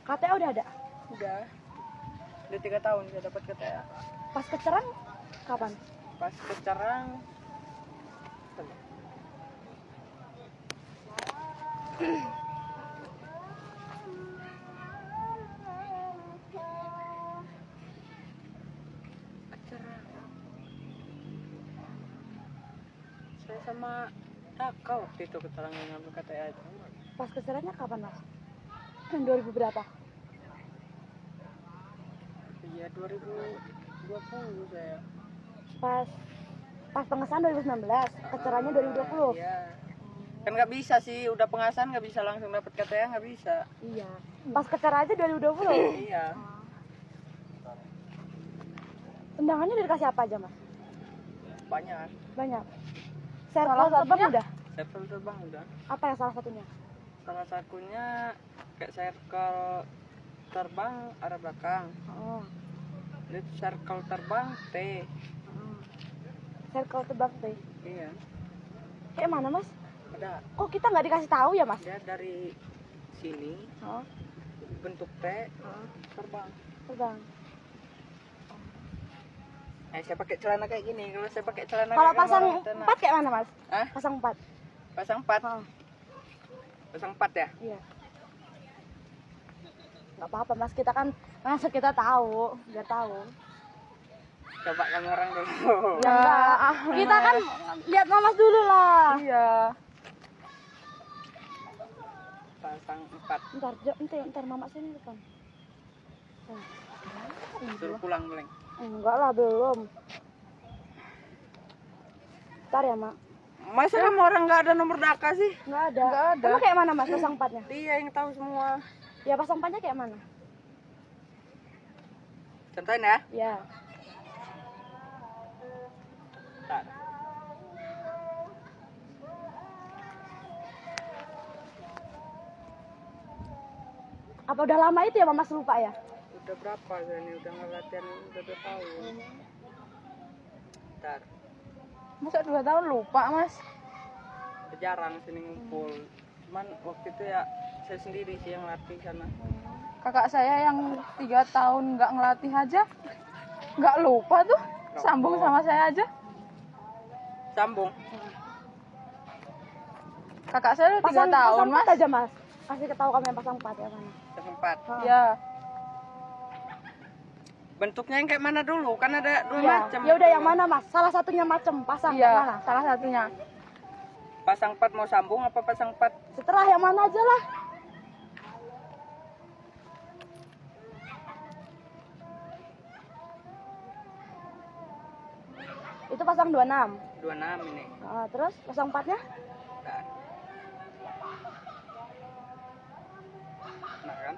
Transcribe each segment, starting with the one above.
KTA udah ada? Udah 3 tahun saya dapat KTA. Pas kecerang kapan? Pas kecerang saya sama kakak waktu itu keterang yang ngambil KTA itu. Pas kecerangnya kapan mas? 2000 berapa? Iya 2020 saya. Pas pengesahan 2019, kecerangnya 2020. Iya. Kan nggak bisa sih, udah pengasahan nggak bisa langsung dapat KTA, nggak bisa. Iya. Pas kecerang aja 2020. Iya. Tendangannya udah dikasih apa aja mas? Banyak. Banyak. Circle terbang udah? Circle terbang udah. Apa yang salah satunya? Salah satunya kayak circle terbang arah belakang. Oh. Itu circle terbang T. Circle terbang T. Iya. Kayak mana mas? Ada. Kok kita nggak dikasih tahu ya mas? Dia dari sini Oh. bentuk T terbang. Terbang. Saya pakai celana kayak gini. Kalau saya pakai celana Kalau kayak pasang orang tanah. 4 kayak mana mas? Hah? Pasang 4. Pasang 4. Oh. Pasang 4 ya? Iya. Nggak apa-apa mas, kita kan masuk kita tahu, biar tahu. Coba kamu orang dulu. Ya enggak, kita kan lihat mamas dulu lah. Iya. Pasang 4. Ntar mama sini depan. Suruh pulang boleh. Enggak lah, belum. Ntar ya mak. Masa kamu orang nggak ada nomor DAKA sih? Nggak ada. Nggak ada. Kamu kayak mana mas pasang 4-nya? Dia yang tahu semua. Ya pasang 4-nya kayak mana? Contohin ya. Ya. Bentar. Apa udah lama itu ya mamas lupa ya? Udah berapa saya ini? Udah ngelatihan udah 2 tahun. Bentar. Masa 2 tahun lupa mas? Udah jarang sini ngumpul. Cuman waktu itu ya saya sendiri sih yang latih sana. Kakak saya yang 3 tahun nggak ngelatih aja nggak lupa tuh. Sambung sama saya aja. Sambung. Kakak saya udah 3 tahun pasang mas. 4 aja mas. Kasih ketahu kami yang pasang 4 ya mana? Pasang 4. Ya. Bentuknya yang kayak mana dulu? Kan ada 2 Iya. macam. Ya udah yang mana mas? Salah satunya macam pasang yang mana? Iya, salah satunya. Pasang 4 mau sambung apa pasang 4? Setelah yang mana aja lah. Itu pasang 26. 26 ini. Nah, terus pasang 4-nya? Bentar. Nah kan?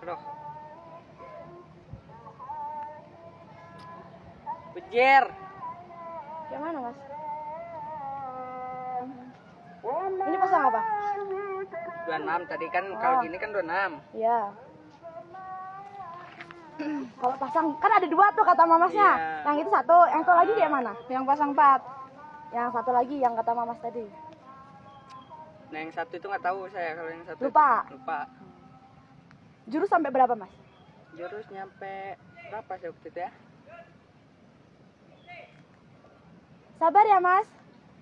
Aduh. Bejer. Yang mana mas? Ini pasang apa? 26 tadi kan kalau gini kan 26. Iya. Kalau pasang kan ada 2 tuh kata mamasnya. Iya. Yang itu 1, yang itu lagi kayak mana? Yang pasang 4. Yang 1 lagi yang kata mamas tadi. Nah yang 1 itu nggak tahu saya kalau yang 1 Lupa. Lupa. Jurus sampai berapa mas? Jurus nyampe berapa sih waktu itu ya? Sabar ya mas.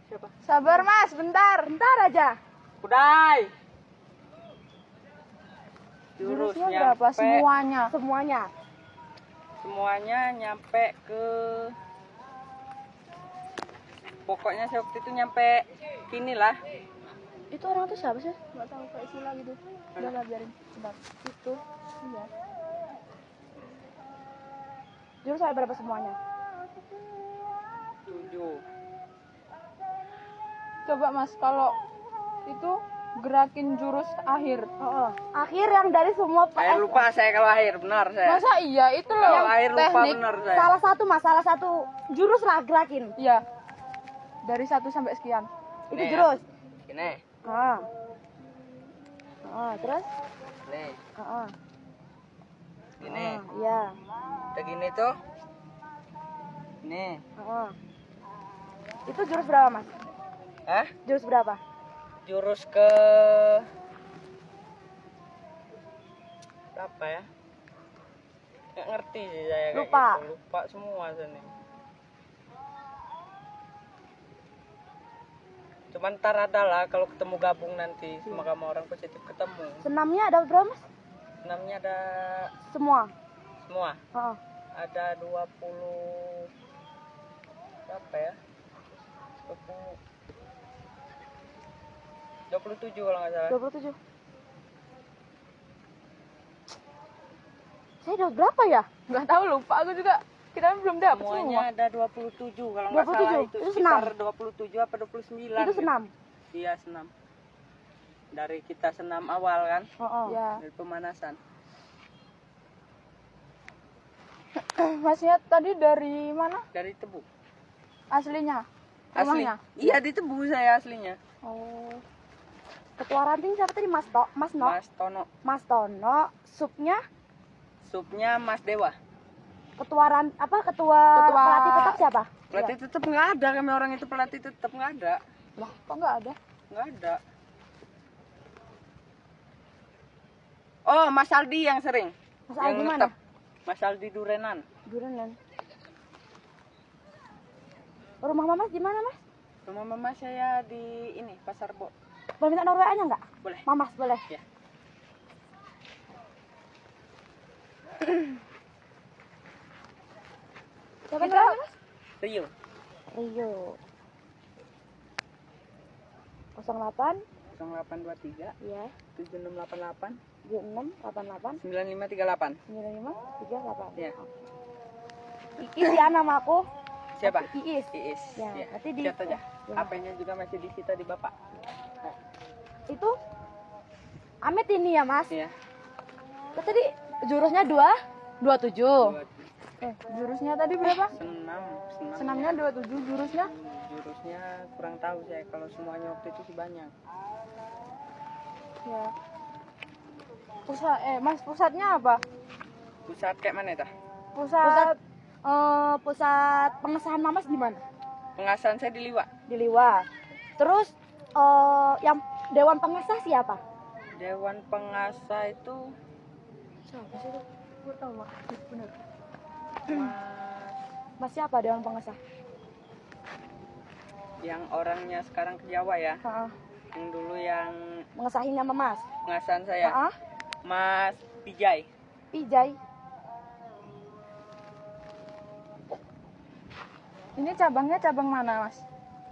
Siapa? Sabar mas, bentar. Bentar aja. Kudai. Jurus Jurusnya nyampe berapa semuanya? Semuanya. Nyampe ke pokoknya saya waktu itu nyampe kini lah. Itu orang tuh siapa sih? Nggak tahu kayak sila gitu. Udah lah biarin. Sebentar. Itu. Iya. Jurus sampai berapa semuanya? 7. Coba mas, kalau itu gerakin jurus akhir. Akhir yang dari semua Saya lupa saya kalau akhir benar saya. Masa iya itu loh Kalau akhir lupa teknik. benar saya. salah satu jurus lah gerakin. Iya. Dari 1 sampai sekian. Itu Nih ya. jurus. Ini. Terus? Nih. Gini. Iya. Udah gini tuh. Nih. Itu jurus berapa mas? Hah? Jurus berapa? jurus ke apa ya? Nggak ngerti sih saya kayak Lupa. gitu. Lupa semua sini. Cuman ntar ada lah kalau ketemu gabung nanti sama kamu orang positif ketemu. Senamnya ada berapa mas? Namanya ada Semua. semua. Heeh. Ada 20 berapa ya? 27 kalau nggak salah. 27. Saya dapat berapa ya? Nggak tahu, lupa aku juga. Kita belum dapat Semuanya semua. ada 27 kalau nggak salah 27. itu Itu sekitar senam. 27 apa 29. Itu senam. Iya, senam. Dari kita senam awal kan, Heeh. Ya. dari pemanasan. Masnya tadi dari mana? Dari Tebu. Aslinya? Asli. Rumahnya? Iya, di Tebu saya aslinya. Oh. Ketua ranting siapa tadi? Mas No? Mas Tono. Mas Tono. Supnya Supnya Mas Dewa. ketua Ketua- pelatih tetap siapa? Pelatih tetap nggak ada, kami orang itu pelatih tetap nggak ada. Lah, kok nggak ada? Nggak ada. Oh, Mas Aldi yang sering. Mas yang Aldi mana? tetap. Mas Aldi Durenan. Durenan. Rumah Mamas di mana mas? Rumah mama saya di ini, Pasar Bo. Boleh minta nomor WA-nya nggak? Boleh. Mamas boleh. Ya. Siapa Kita- namanya mas? Rio. Rio. 08 0823 ya 7688 7688 9538. 9538. Ya. Iis ya nama aku. Siapa? Iis. Iis. Ya, Ya. berarti di Lihat aja. ya. HP-nya juga masih disita di Bapak. Itu Amit ini ya mas. Iya. Tadi jurusnya 27. Jurusnya tadi berapa? Senam. Senamnya 27, jurusnya? Jurusnya kurang tahu saya, kalau semuanya waktu itu sih banyak. Ya. Mas, pusatnya apa? Pusat kayak mana itu? Pusat Pusat pengesahan Mamas di mana? Pengasahan saya di Liwa. Di Liwa. Terus yang dewan pengesah siapa? Dewan pengasah itu Siapa sih itu? Gue tahu mas. Bener. Mas Mas siapa dewan pengesah? yang orangnya sekarang ke Jawa ya. Heeh. Yang dulu yang Mengesahin sama Mas. pengasahan saya. Heeh. Mas Pijay. Pijay. ini cabangnya cabang mana, Mas?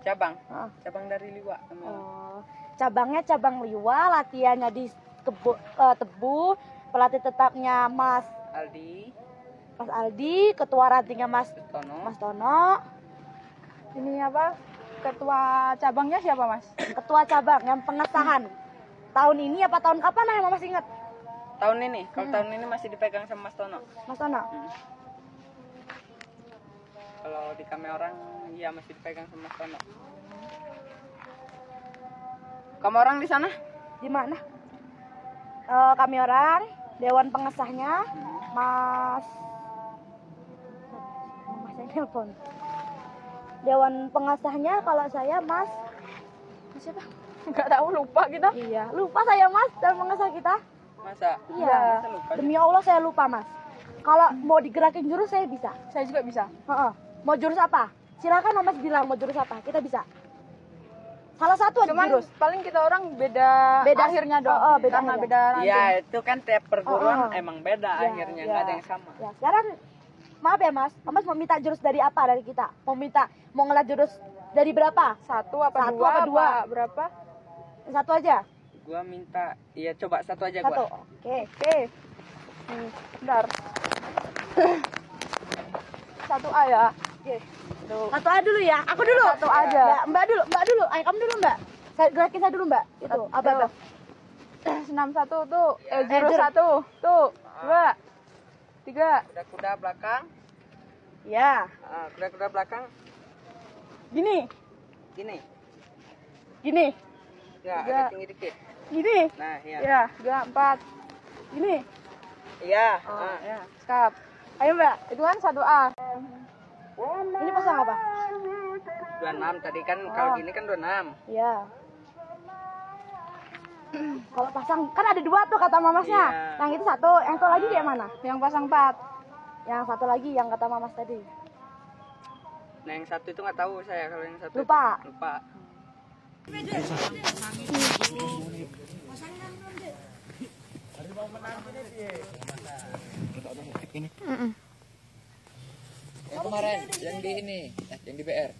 Cabang. Heeh. Cabang dari Liwa. Cabangnya cabang Liwa, latihannya di Tebu, pelatih tetapnya Mas Aldi, ketua rantingnya Mas Tono. Tono, Ini apa? Ketua cabangnya siapa, Mas? ketua cabang yang pengesahan. Tahun ini apa tahun kapan ya Mas ingat? Tahun ini, kalau tahun ini masih dipegang sama Mas Tono. Mas Tono. Kalau di kami orang, iya masih dipegang sama Mas Tono. Kamu orang di sana? Di mana? Kami orang dewan pengesahnya Mas saya telepon. Dewan pengesahnya kalau saya Mas siapa? Nggak tahu, lupa kita. Iya, lupa saya Mas dewan pengesah kita. Masa? Iya. Masa lupa? Demi Allah saya lupa Mas. Kalau mau digerakin jurus saya bisa. Saya juga bisa. Heeh. Mau jurus apa? Silakan Mas bilang mau jurus apa. Kita bisa. Salah satu aja Cuman jurus. paling kita orang beda akhirnya dong. Oh, beda Karena akhirnya. beda ranting. Iya, itu kan tiap perguruan Oh. emang beda Ya, akhirnya, ya. nggak ada yang sama. Ya, sekarang maaf ya Mas. Mas mau minta jurus dari apa dari kita? Mau ngeliat jurus dari berapa? Satu apa Satu dua? apa dua? Berapa? Satu aja. Gua minta, iya coba satu aja Satu. gua. Oke. Bentar. 1A ya. Oke. Satu A dulu ya. Aku dulu. Satu aja. Ya, Mbak dulu. Ayo kamu dulu Mbak. Saya gerakin saya dulu Mbak. Itu apa? Senam satu tuh. Jurus jurus. satu. Tuh. 2, 3. Kuda-kuda belakang. Ya. Kuda-kuda belakang. Gini. Gini. Ya, Tiga. agak tinggi dikit. Gini. Nah, iya. Ya, 2, 4. Gini. Iya. Ya, skap. Ayo Mbak. Itu kan 1A. Ini pasang apa? 26 tadi kan, kalau gini kan 26. Ya. Kalau pasang kan ada 2 tuh kata mamasnya. Iya. Yang itu 1, yang satu lagi dia mana? Yang pasang 4. Yang satu lagi yang kata mamas tadi. Nah yang satu itu nggak tahu saya kalau yang satu. Lupa. Lupa. Yang kemarin yang di ini, yang di BR.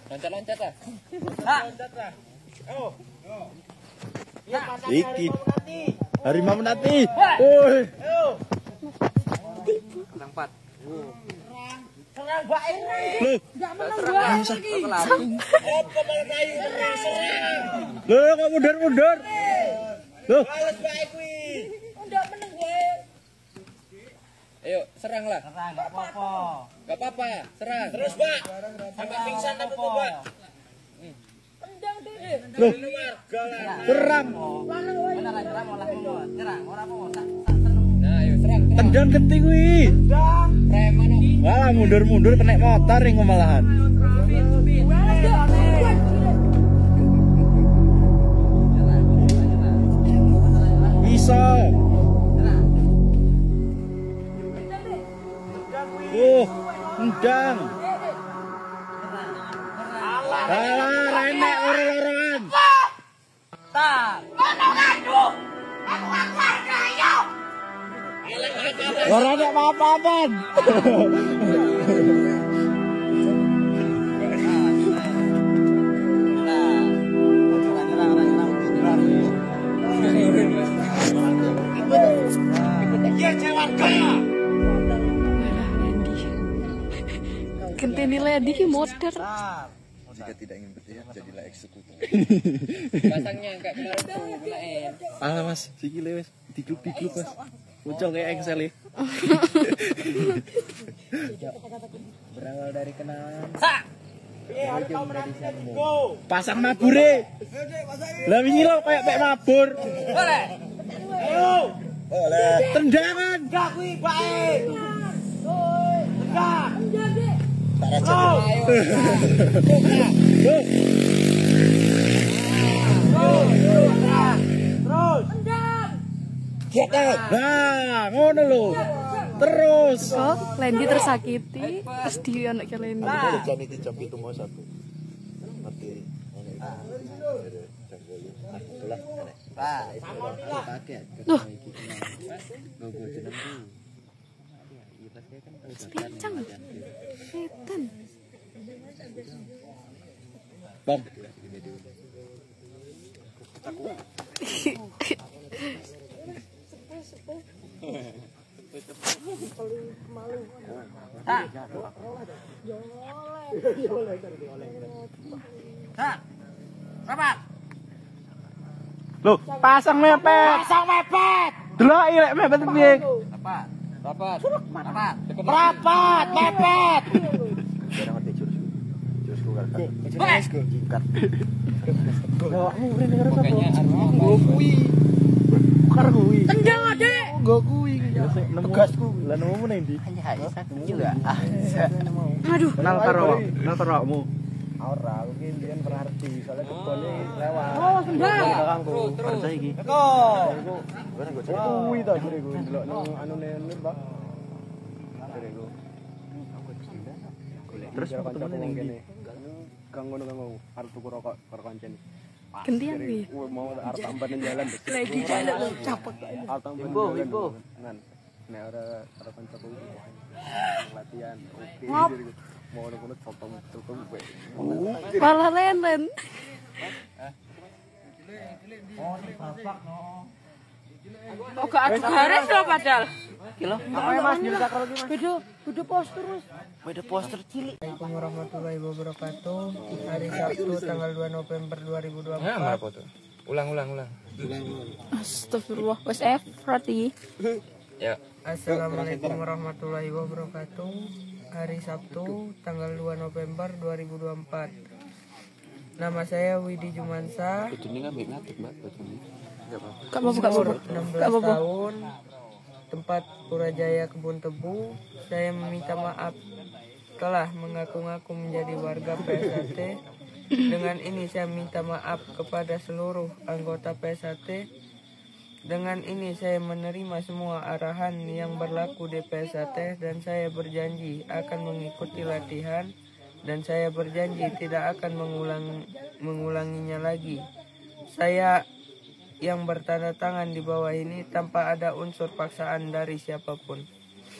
Loncat-loncat lah. Iki. Harimau menati. Woi. Yang 4. Loh, kok mundur-mundur? Loh. Ayo, serang lah. Gak apa-apa, serang. Terus, Pak. Sampai pingsan apa Pak? Loh. Serang. Nah, ayo serang. Tendang genti kuwi. Preman. Wah, mundur-mundur kena motor yang malahan. Bisa. Ndang. Alah, renek orang-orangan. Ora nek apa-apaan. Genteni lady ki modern. Jika tidak ingin berhenti, jadilah eksekutor. Pasangnya kayak kemarin tuh, gunain. Alah Mas, sikile wis digluk-digluk Mas. Ucol kayak Excel ya. Berawal dari kenalan. Ujung dari sambung. Pasang mabure. Lah wingi lo kayak pek mabur. Oleh. Tendangan. Tak raja. Nah, ngono lho. Terus. Oh, Lendi tersakiti, terus dia anaknya Lendi. Jam itu jam itu mau satu. Mati. Itulah. Pak, pakai. Duh. Kencang. Setan. Bang. Loh, pasang mepet. Pasang mepet. Delok iki lek mepet piye? Rapat. Rapat. Rapat. Rapat, mepet. Jarang ngerti jurusku. Jurusku kan. Jikat. Pokoknya arwah. Kuwi. Kar kuwi. Tendang adek. Nggo kuwi. Tegasku. Lah nemu ning ndi? Juga. Aduh. Kenal karo awakmu. Ora, aku ki mbiyen berarti soalnya kebone lewat. Oh, tendang. Belakangku. Terus iki. Kok. Ora go kuwi ta jurek delok nang anune Nur, Pak. Jurek. Terus ketemu ning ndi? Kang ngono kang arep tuku rokok karo kancane. Gantian piye? Mau arep tambahan nang jalan. Lady jalan lo capek. Arep tambahan nang jalan. Nan. Nek ora kancaku latihan. Oke. Mau ngono foto gue. Malah lenen. Oh, gak ada garis loh padahal. Kilo. Apa ya Mas? Nyulik karo iki Mas. Beda poster Mas. Beda poster cilik. Assalamualaikum warahmatullahi wabarakatuh. Hari Sabtu tanggal 2 November 2024. Ulang. Astagfirullah. Wes berarti. Ya. Assalamualaikum warahmatullahi wabarakatuh. Hari Sabtu tanggal 2 November 2024. Nama saya Widi Jumansa. Gak apa-apa. Umur 16 tahun. Tempat Purajaya Kebun Tebu. Saya meminta maaf telah mengaku-ngaku menjadi warga PSAT. Dengan ini saya minta maaf kepada seluruh anggota PSAT. Dengan ini saya menerima semua arahan yang berlaku di PSAT dan saya berjanji akan mengikuti latihan dan saya berjanji tidak akan mengulanginya lagi. Saya yang bertanda tangan di bawah ini tanpa ada unsur paksaan dari siapapun.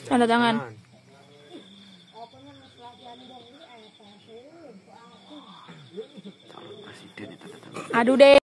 Tanda tangan. Aduh deh.